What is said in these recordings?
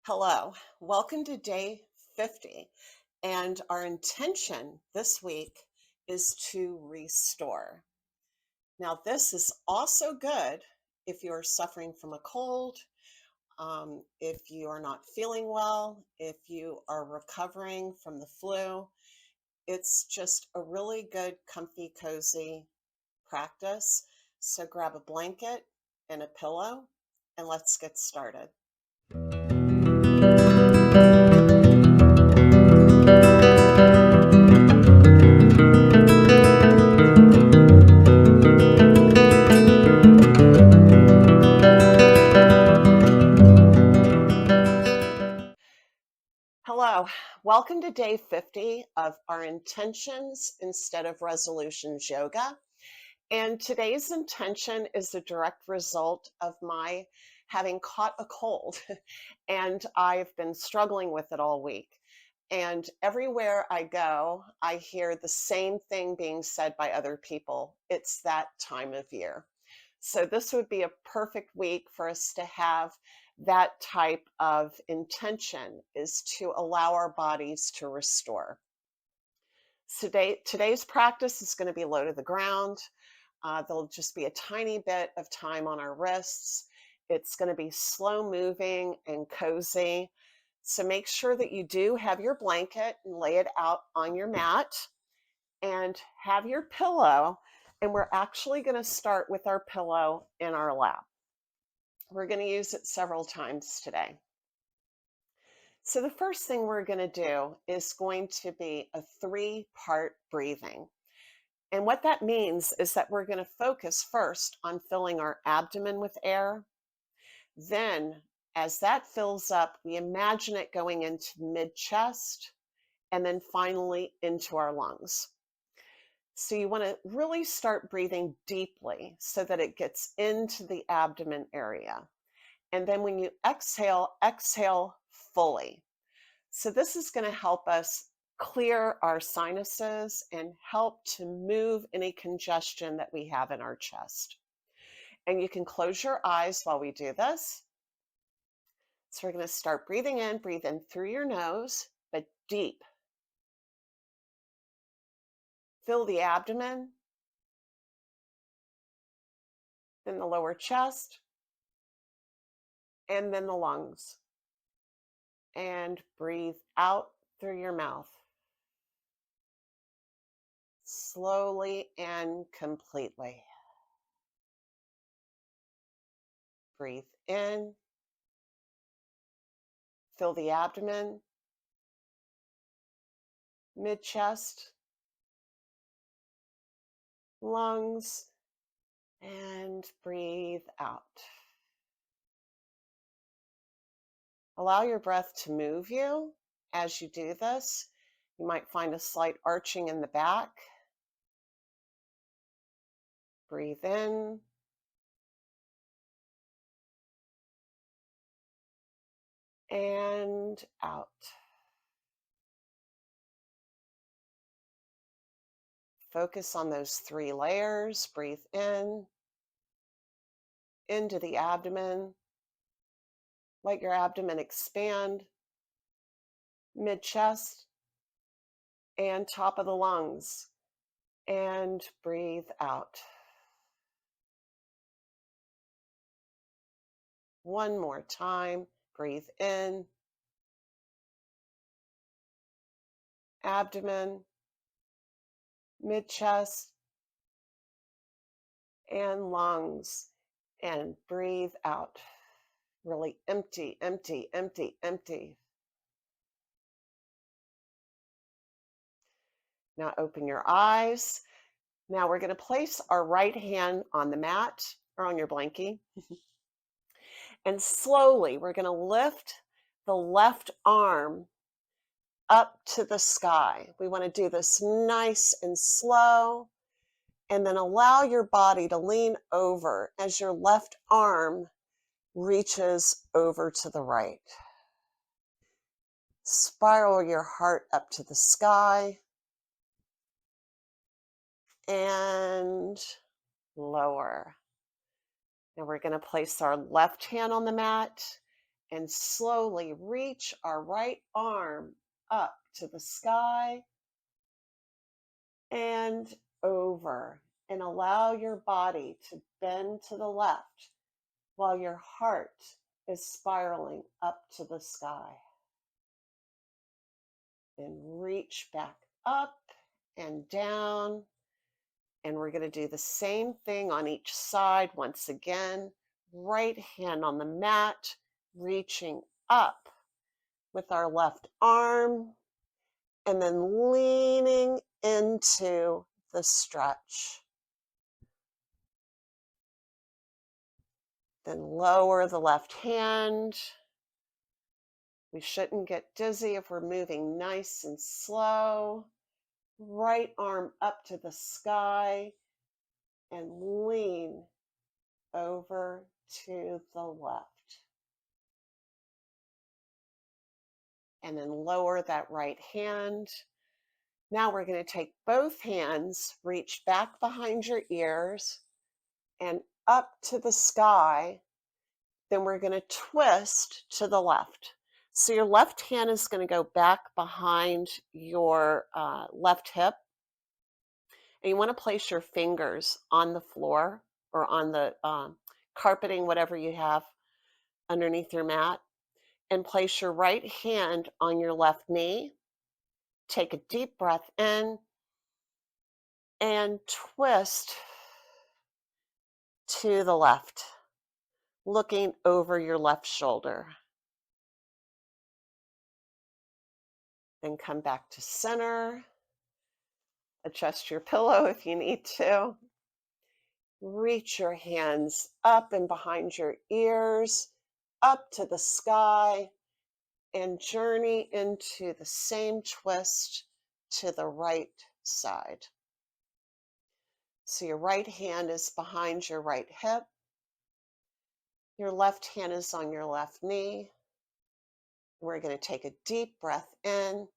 Hello, welcome to day 50. And our intention this week is to restore. Now, this is also good if you're suffering from a cold, if you are not feeling well, if you are recovering from the flu. It's just a really good, comfy, cozy practice. So grab a blanket and a pillow and let's get started. Hello, welcome to day 50 of our Intentions Instead of Resolutions yoga. And today's intention is a direct result of my having caught a cold, and I've been struggling with it all week. And everywhere I go, I hear the same thing being said by other people. It's that time of year. So this would be a perfect week for us to have that type of intention, is to allow our bodies to restore. Today's practice is going to be low to the ground. There'll just be a tiny bit of time on our wrists. It's going to be slow moving and cozy. So make sure that you do have your blanket and lay it out on your mat and have your pillow. And we're actually going to start with our pillow in our lap. We're going to use it several times today. So the first thing we're going to do is going to be a 3-part breathing. And what that means is that we're going to focus first on filling our abdomen with air. Then, as that fills up, we imagine it going into mid-chest and then finally into our lungs. So you want to really start breathing deeply so that it gets into the abdomen area. And then when you exhale, exhale fully. So this is going to help us clear our sinuses and help to move any congestion that we have in our chest. And you can close your eyes while we do this. So we're going to start breathing in. Breathe in through your nose, but deep. Fill the abdomen, then the lower chest, and then the lungs. And breathe out through your mouth. Slowly and completely. Breathe in. Fill the abdomen, mid-chest, lungs, and breathe out. Allow your breath to move you as you do this. You might find a slight arching in the back. Breathe in. And out. Focus on those 3 layers. Breathe in, into the abdomen. Let your abdomen expand, mid-chest, and top of the lungs. And breathe out. One more time. Breathe in, abdomen, mid-chest, and lungs. And breathe out. Really empty, empty, empty, empty. Now open your eyes. Now we're going to place our right hand on the mat or on your blankie. And slowly we're going to lift the left arm up to the sky. We want to do this nice and slow. And then allow your body to lean over as your left arm reaches over to the right. Spiral your heart up to the sky. And lower. Now we're going to place our left hand on the mat and slowly reach our right arm up to the sky and over, and allow your body to bend to the left while your heart is spiraling up to the sky. And reach back up and down. And we're going to do the same thing on each side once again. Right hand on the mat, reaching up with our left arm, and then leaning into the stretch. Then lower the left hand. We shouldn't get dizzy if we're moving nice and slow. Right arm up to the sky and lean over to the left. And then lower that right hand. Now we're going to take both hands, reach back behind your ears and up to the sky. Then we're going to twist to the left. So your left hand is going to go back behind your left hip. And you want to place your fingers on the floor or on the carpeting, whatever you have underneath your mat. And place your right hand on your left knee. Take a deep breath in and twist to the left, looking over your left shoulder. Then come back to center. Adjust your pillow if you need to. Reach your hands up and behind your ears, up to the sky, and journey into the same twist to the right side. So your right hand is behind your right hip. Your left hand is on your left knee. We're going to take a deep breath in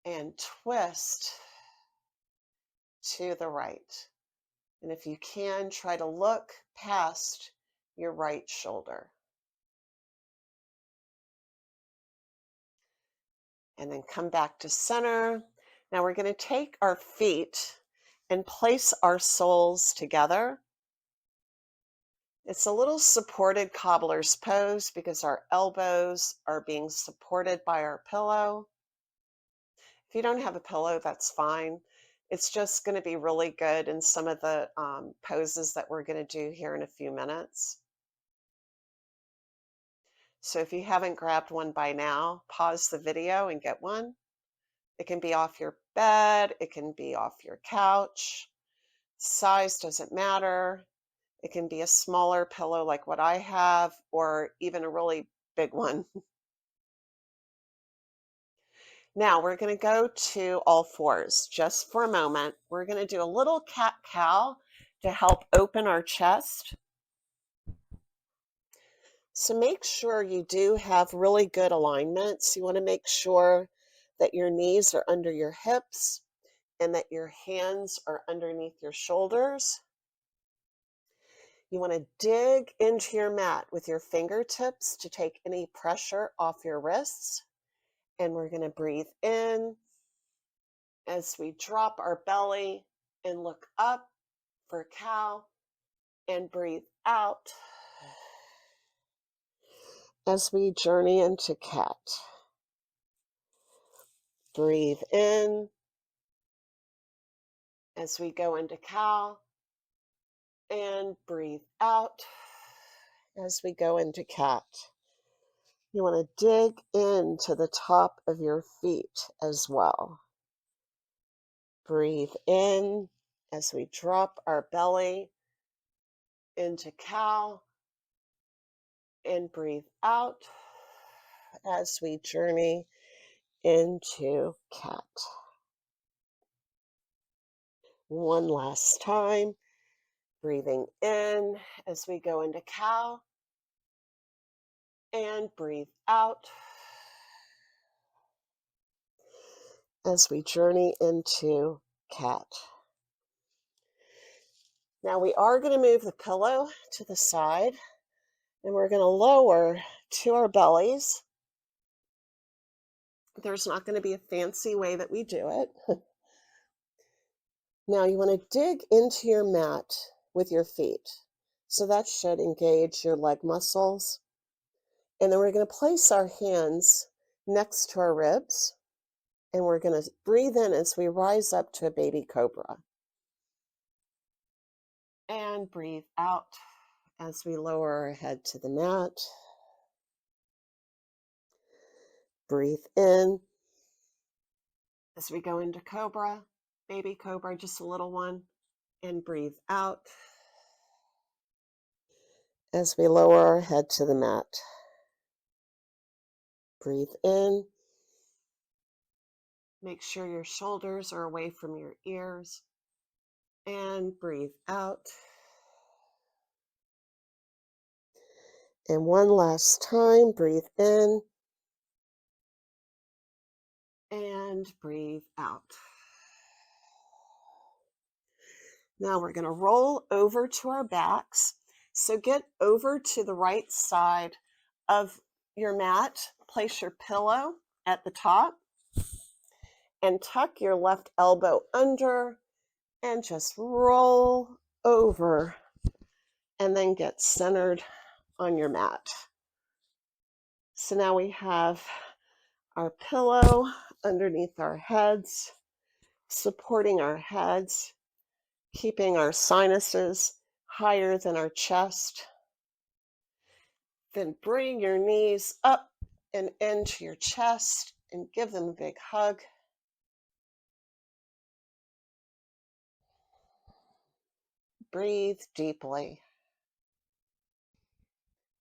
and twist to the right. And if you can, try to look past your right shoulder. And then come back to center. Now we're going to take our feet and place our soles together. It's a little supported cobbler's pose because our elbows are being supported by our pillow. If you don't have a pillow, that's fine. It's just going to be really good in some of the poses that we're going to do here in a few minutes. So if you haven't grabbed one by now, pause the video and get one. It can be off your bed, it can be off your couch. Size doesn't matter. It can be a smaller pillow like what I have, or even a really big one. Now we're going to go to all fours just for a moment. We're going to do a little cat-cow to help open our chest. So make sure you do have really good alignments. You want to make sure that your knees are under your hips and that your hands are underneath your shoulders. You want to dig into your mat with your fingertips to take any pressure off your wrists. And we're going to breathe in as we drop our belly and look up for cow, and breathe out as we journey into cat. Breathe in as we go into cow, and breathe out as we go into cat. You want to dig into the top of your feet as well. Breathe in as we drop our belly into cow, and breathe out as we journey into cat. One last time, breathing in as we go into cow, and breathe out as we journey into cat. Now we are going to move the pillow to the side, And we're going to lower to our bellies. There's not going to be a fancy way that we do it. Now you want to dig into your mat with your feet. So that should engage your leg muscles. And then we're going to place our hands next to our ribs. And we're going to breathe in as we rise up to a baby cobra. And breathe out as we lower our head to the mat. Breathe in as we go into cobra, baby cobra, just a little one. And breathe out as we lower our head to the mat. Breathe in. Make sure your shoulders are away from your ears. And breathe out. And one last time, breathe in. And breathe out. Now we're going to roll over to our backs. So get over to the right side of your mat. Place your pillow at the top. And tuck your left elbow under. And just roll over. And then get centered on your mat. So now we have our pillow underneath our heads, supporting our heads, keeping our sinuses higher than our chest. Then bring your knees up and into your chest and give them a big hug. Breathe deeply.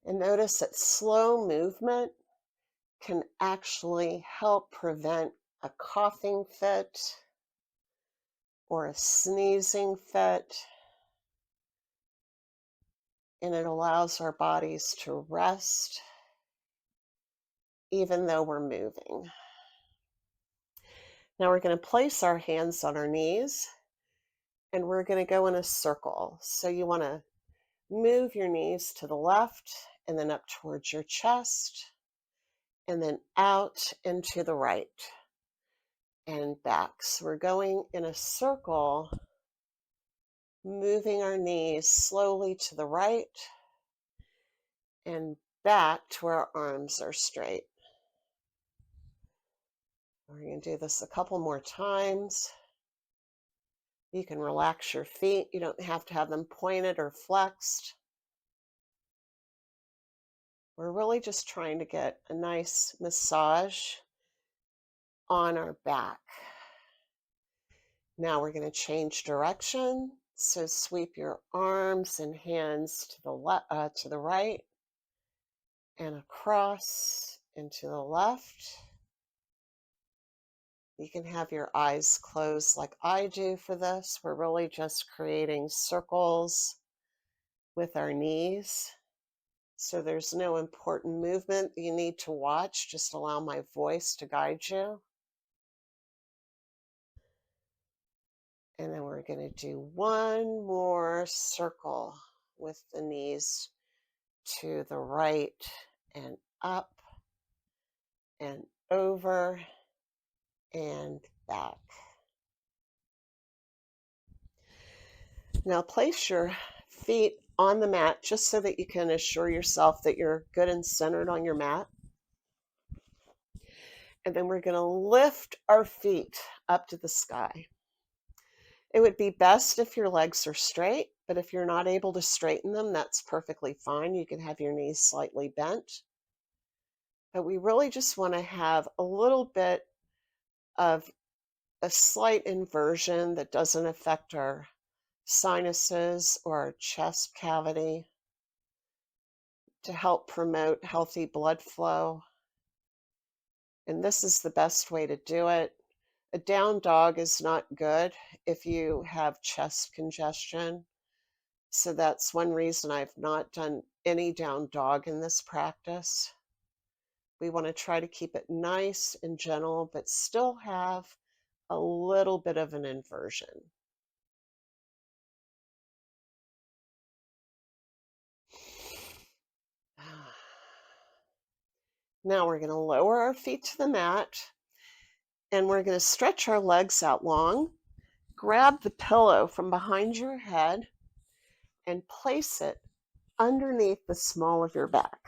And notice that slow movement can actually help prevent a coughing fit or a sneezing fit. And it allows our bodies to rest even though we're moving. Now we're going to place our hands on our knees and we're going to go in a circle. So you want to move your knees to the left and then up towards your chest and then out into the right and back. So we're going in a circle, moving our knees slowly to the right and back to where our arms are straight. We're going to do this a couple more times. You can relax your feet. You don't have to have them pointed or flexed. We're really just trying to get a nice massage on our back. Now we're going to change direction. So sweep your arms and hands to the right and across and to the left. You can have your eyes closed like I do for this. We're really just creating circles with our knees. So there's no important movement that you need to watch. Just allow my voice to guide you. And then we're going to do one more circle with the knees to the right and up and over and back. Now place your feet on the mat just so that you can assure yourself that you're good and centered on your mat. And then we're going to lift our feet up to the sky. It would be best if your legs are straight, but if you're not able to straighten them, that's perfectly fine. You can have your knees slightly bent. But we really just want to have a little bit of a slight inversion that doesn't affect our sinuses or our chest cavity to help promote healthy blood flow. And this is the best way to do it. A down dog is not good if you have chest congestion. So that's one reason I've not done any down dog in this practice. We want to try to keep it nice and gentle, but still have a little bit of an inversion. Now we're going to lower our feet to the mat and we're going to stretch our legs out long. Grab the pillow from behind your head and place it underneath the small of your back.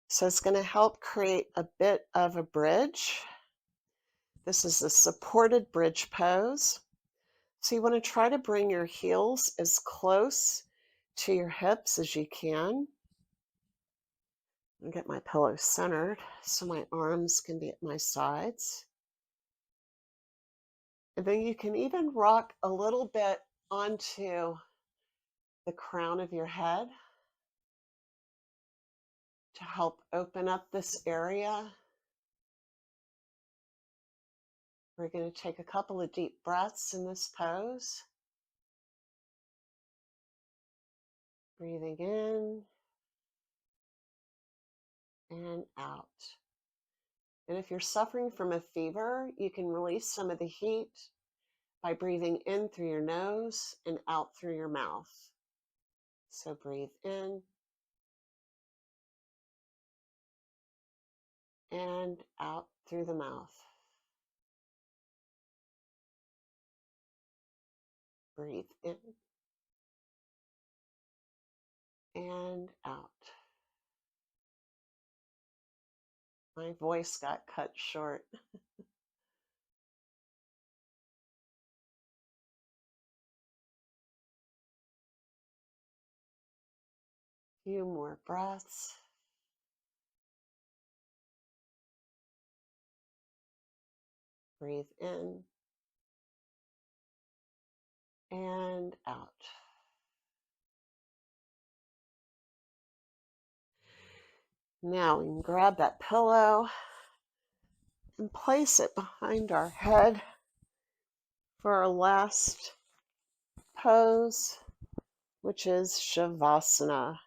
So it's going to help create a bit of a bridge. This is a supported bridge pose. So you want to try to bring your heels as close to your hips as you can. And get my pillow centered so my arms can be at my sides. And then you can even rock a little bit onto the crown of your head to help open up this area. We're going to take a couple of deep breaths in this pose. Breathing in and out. And if you're suffering from a fever, you can release some of the heat by breathing in through your nose and out through your mouth. So breathe in and out through the mouth. Breathe in and out. My voice got cut short. Few more breaths. Breathe in and out. Now we can grab that pillow and place it behind our head for our last pose, which is Shavasana.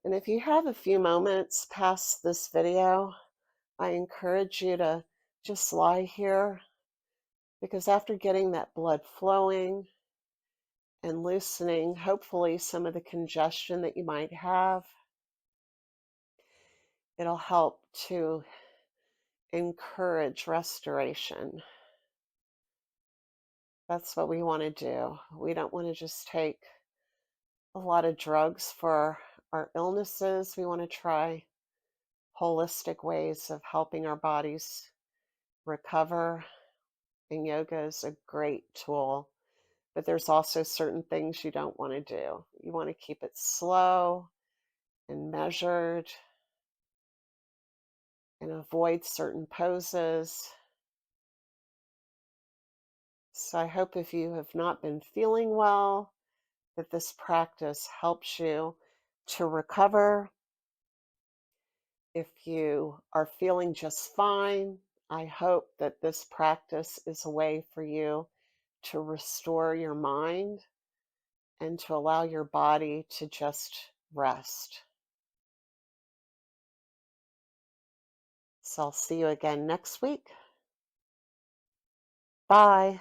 And if you have a few moments past this video, I encourage you to just lie here, because after getting that blood flowing and loosening, hopefully, some of the congestion that you might have, it'll help to encourage restoration. That's what we want to do. We don't want to just take a lot of drugs for our illnesses. We want to try holistic ways of helping our bodies recover. And yoga is a great tool, but there's also certain things you don't want to do. You want to keep it slow and measured and avoid certain poses. So I hope if you have not been feeling well, that this practice helps you to recover. If you are feeling just fine, I hope that this practice is a way for you to restore your mind and to allow your body to just rest. So I'll see you again next week. Bye.